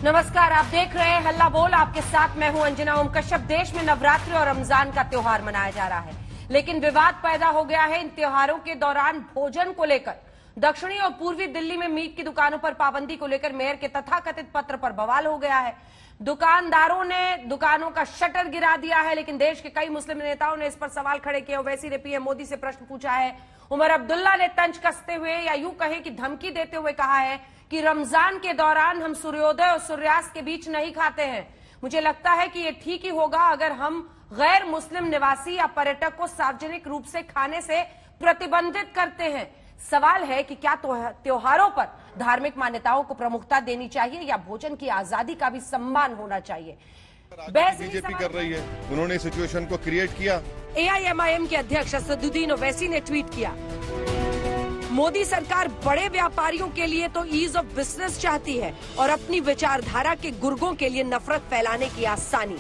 नमस्कार, आप देख रहे हैं हल्ला बोल। आपके साथ मैं हूं अंजना ओम कश्यप। देश में नवरात्रि और रमजान का त्योहार मनाया जा रहा है, लेकिन विवाद पैदा हो गया है इन त्योहारों के दौरान भोजन को लेकर। दक्षिणी और पूर्वी दिल्ली में मीट की दुकानों पर पाबंदी को लेकर मेयर के तथाकथित पत्र पर बवाल हो गया है। दुकानदारों ने दुकानों का शटर गिरा दिया है, लेकिन देश के कई मुस्लिम नेताओं ने इस पर सवाल खड़े किए। ओवैसी ने पीएम मोदी से प्रश्न पूछा है। उमर अब्दुल्ला ने तंज कसते हुए या यूं कहे कि धमकी देते हुए कहा है कि रमजान के दौरान हम सूर्योदय और सूर्यास्त के बीच नहीं खाते हैं। मुझे लगता है कि यह ठीक ही होगा अगर हम गैर मुस्लिम निवासी या पर्यटक को सार्वजनिक रूप से खाने से प्रतिबंधित करते हैं। सवाल है कि क्या त्योहारों पर धार्मिक मान्यताओं को प्रमुखता देनी चाहिए या भोजन की आजादी का भी सम्मान होना चाहिए। बीजेपी कर रही है, उन्होंने सिचुएशन को क्रिएट किया। एआईएमआईएम के अध्यक्ष असदुद्दीन ओवैसी ने ट्वीट किया, मोदी सरकार बड़े व्यापारियों के लिए तो ईज ऑफ बिजनेस चाहती है और अपनी विचारधारा के गुर्गों के लिए नफरत फैलाने की आसानी।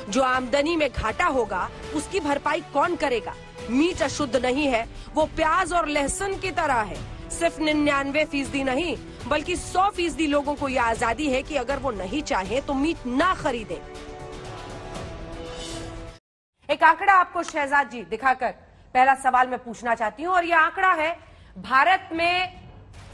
जो आमदनी में घाटा होगा उसकी भरपाई कौन करेगा। मीट अशुद्ध नहीं है, वो प्याज और लहसुन की तरह है। सिर्फ 99% नहीं बल्कि 100% लोगों को यह आजादी है कि अगर वो नहीं चाहे तो मीट ना खरीदें। एक आंकड़ा आपको शहजाद जी दिखाकर पहला सवाल मैं पूछना चाहती हूं, और यह आंकड़ा है भारत में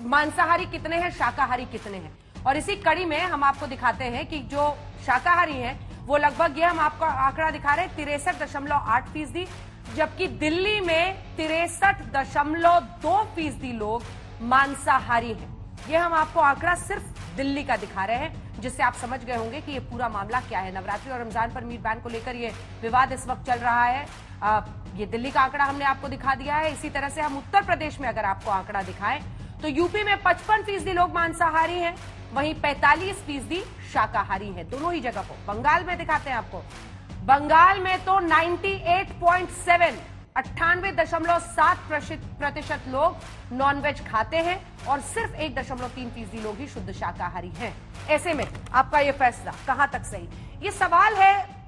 मांसाहारी कितने हैं, शाकाहारी कितने हैं। और इसी कड़ी में हम आपको दिखाते हैं कि जो शाकाहारी हैं वो लगभग, ये हम आपको आंकड़ा दिखा रहे हैं 63.8%, जबकि दिल्ली में 63.2% लोग मांसाहारी हैं। ये हम आपको आंकड़ा सिर्फ दिल्ली का दिखा रहे हैं, जिससे आप समझ गए होंगे कि ये पूरा मामला क्या है। नवरात्रि और रमजान पर मीट बैन को लेकर ये विवाद इस वक्त चल रहा है। ये दिल्ली का आंकड़ा हमने आपको दिखा दिया है। इसी तरह से हम उत्तर प्रदेश में अगर आपको आंकड़ा दिखाएं तो यूपी में 55% लोग मांसाहारी हैं, वहीं 45% शाकाहारी हैं, दोनों ही जगह को। बंगाल में दिखाते हैं आपको, बंगाल में तो 98.7% लोग नॉनवेज खाते हैं और सिर्फ 1.3% लोग ही शुद्ध शाकाहारी हैं। ऐसे में आपका यह फैसला कहां तक सही? ये सवाल है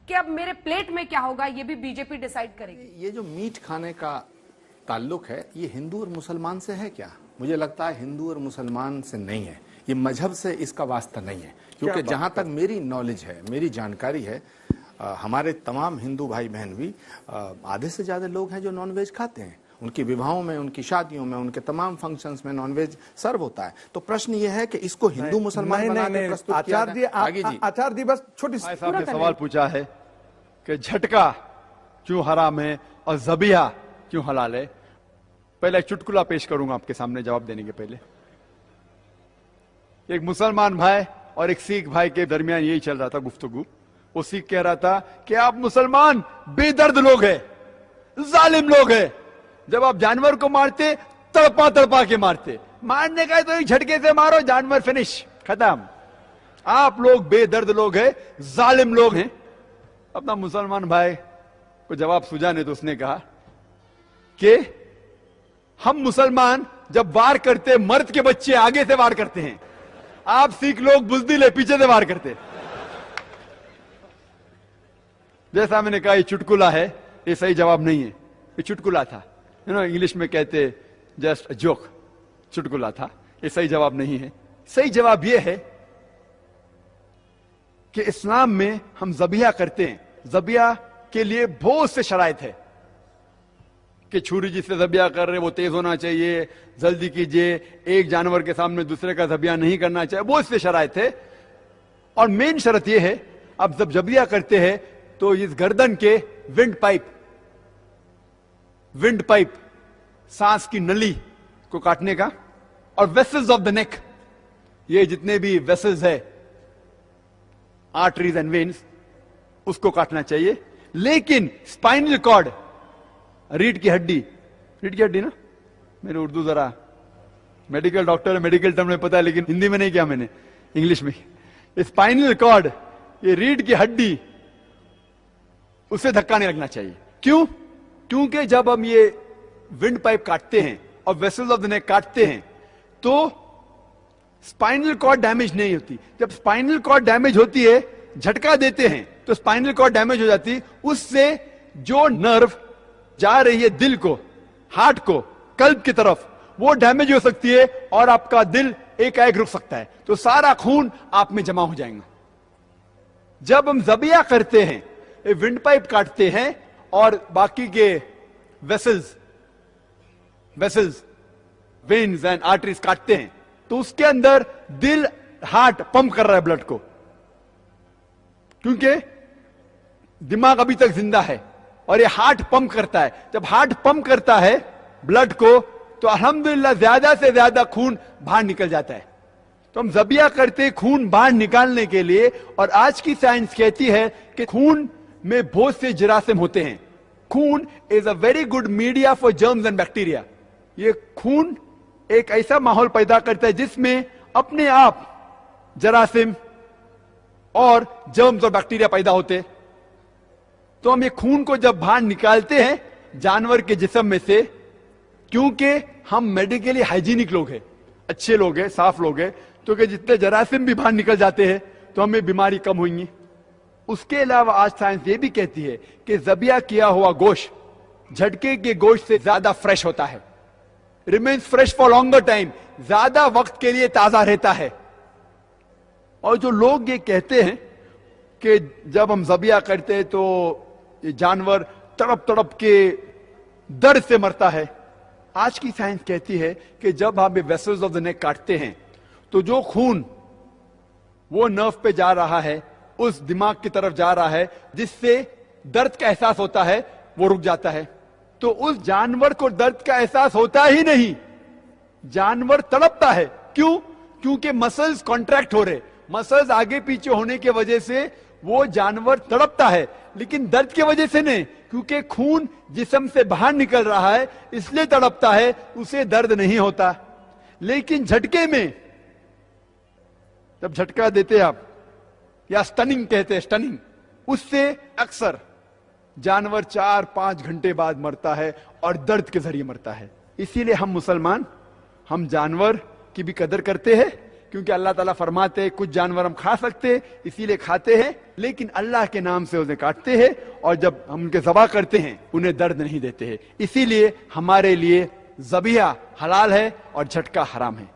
कि अब मेरे प्लेट में क्या होगा, ये भी बीजेपी डिसाइड करेगी। ये जो मीट खाने का ताल्लुक है, ये हिंदू और मुसलमान से है क्या? मुझे लगता है हिंदू और मुसलमान से नहीं है, ये मजहब से इसका वास्ता नहीं है। क्योंकि जहां तक मेरी नॉलेज है, मेरी जानकारी है, हमारे तमाम हिंदू भाई बहन भी आधे से ज्यादा लोग हैं जो नॉनवेज खाते हैं। उनकी विवाहों में, उनकी शादियों में, उनके तमाम फंक्शंस में नॉनवेज सर्व होता है। तो प्रश्न ये है कि इसको हिंदू मुसलमान बना के प्रस्तुत किया जाए। आचार्य जी, बस छोटी साहब ने सवाल पूछा है कि झटका क्यों हराम है और ज़बिया क्यों हलाल है। पहले एक चुटकुला पेश करूंगा आपके सामने जवाब देने के पहले। एक मुसलमान भाई और एक सिख भाई के दरमियान यही चल रहा था गुफ्तगू। वो सिख कह रहा था कि आप मुसलमान बेदर्द लोग हैं, जालिम लोग हैं। जब आप जानवर को मारते तड़पा तड़पा के मारते, मारने का है तो एक झटके से मारो, जानवर फिनिश, खत्म। आप लोग बेदर्द लोग हैं, जालिम लोग हैं। अपना मुसलमान भाई को जवाब सूझा नहीं तो उसने कहा कि हम मुसलमान जब वार करते मर्द के बच्चे आगे से वार करते हैं, आप सिख लोग बुजदिल है, पीछे से वार करते। जैसा मैंने कहा ये चुटकुला है, ये सही जवाब नहीं है, ये चुटकुला था। इंग्लिश में कहते जस्ट जोक, चुटकुला था, ये सही जवाब नहीं है। सही जवाब यह है कि इस्लाम में हम ज़बिया करते हैं। ज़बिया के लिए बहुत से शराइत है कि छुरी जिससे ज़बिया कर रहे वो तेज होना चाहिए, जल्दी कीजिए, एक जानवर के सामने दूसरे का ज़बिया नहीं करना चाहिए, बहुत से शराइत है। और मेन शर्त यह है, अब जब ज़बिया करते हैं तो इस गर्दन के विंड पाइप सांस की नली को काटने का, और वेसल्स ऑफ द नेक, ये जितने भी वेसल्स है, आर्टरीज एंड वेन्स, उसको काटना चाहिए। लेकिन स्पाइनल कॉर्ड, रीढ़ की हड्डी ना, मेरे उर्दू जरा मेडिकल डॉक्टर है, मेडिकल टर्म में पता है, लेकिन हिंदी में नहीं किया मैंने, इंग्लिश में। स्पाइनल कॉर्ड, ये रीढ़ की हड्डी, उसे धक्का नहीं लगना चाहिए। क्यों? क्योंकि जब हम ये विंड पाइप काटते हैं और वेसल्स ऑफ द नेक काटते हैं तो स्पाइनल कॉर्ड डैमेज नहीं होती। जब स्पाइनल कॉर्ड डैमेज होती है, झटका देते हैं तो स्पाइनल कॉर्ड डैमेज हो जाती, उससे जो नर्व जा रही है दिल को, हार्ट को, कल्ब की तरफ, वो डैमेज हो सकती है और आपका दिल एकाएक रुक सकता है, तो सारा खून आप में जमा हो जाएगा। जब हम ज़बिया करते हैं, विंड पाइप काटते हैं और बाकी के वेसल्स वेन्स एंड आर्टरीज काटते हैं, तो उसके अंदर दिल, हार्ट पंप कर रहा है ब्लड को, क्योंकि दिमाग अभी तक जिंदा है और ये हार्ट पंप करता है। जब हार्ट पंप करता है ब्लड को, तो अल्हम्दुलिल्लाह ज्यादा से ज्यादा खून बाहर निकल जाता है। तो हम ज़बिया करते खून बाहर निकालने के लिए, और आज की साइंस कहती है कि खून में बहुत से जरासीम होते हैं। खून is a very good media for germs and bacteria. ये खून एक ऐसा माहौल पैदा करता है जिसमें अपने आप जरासीम और जर्म्स और बैक्टीरिया पैदा होते हैं। तो हम ये खून को जब बाहर निकालते हैं जानवर के जिस्म में से, क्योंकि हम मेडिकली हाइजीनिक लोग हैं, अच्छे लोग हैं, साफ लोग हैं, तो कि जितने जरासीम भी बाहर निकल जाते हैं तो हमें बीमारी कम होगी। उसके अलावा आज साइंस ये भी कहती है कि ज़बिया किया हुआ गोश्त झटके के गोश्त से ज्यादा फ्रेश होता है, remains fresh for longer time, ज्यादा वक्त के लिए ताजा रहता है। और जो लोग ये कहते हैं कि जब हम ज़बिया करते हैं तो ये जानवर तड़प तड़प के दर्द से मरता है, आज की साइंस कहती है कि जब आप वेसल्स ऑफ द नेक काटते हैं तो जो खून वो नर्व पे जा रहा है, उस दिमाग की तरफ जा रहा है, जिससे दर्द का एहसास होता है, वो रुक जाता है। तो उस जानवर को दर्द का एहसास होता ही नहीं, जानवर तड़पता है। क्यों? क्योंकि मसल्स कॉन्ट्रैक्ट हो रहे, मसल्स आगे पीछे होने की वजह से वो जानवर तड़पता है, लेकिन दर्द की वजह से नहीं, क्योंकि खून जिस्म से बाहर निकल रहा है इसलिए तड़पता है, उसे दर्द नहीं होता। लेकिन झटके में जब झटका देते आप, या स्टनिंग कहते हैं, स्टनिंग, उससे अक्सर जानवर 4-5 घंटे बाद मरता है और दर्द के जरिए मरता है। इसीलिए हम मुसलमान, हम जानवर की भी कदर करते हैं, क्योंकि अल्लाह ताला फरमाते हैं कुछ जानवर हम खा सकते हैं इसीलिए खाते हैं, लेकिन अल्लाह के नाम से उन्हें काटते हैं, और जब हम उनके ज़बा करते हैं उन्हें दर्द नहीं देते हैं। इसीलिए हमारे लिए ज़बिया हलाल है और झटका हराम है।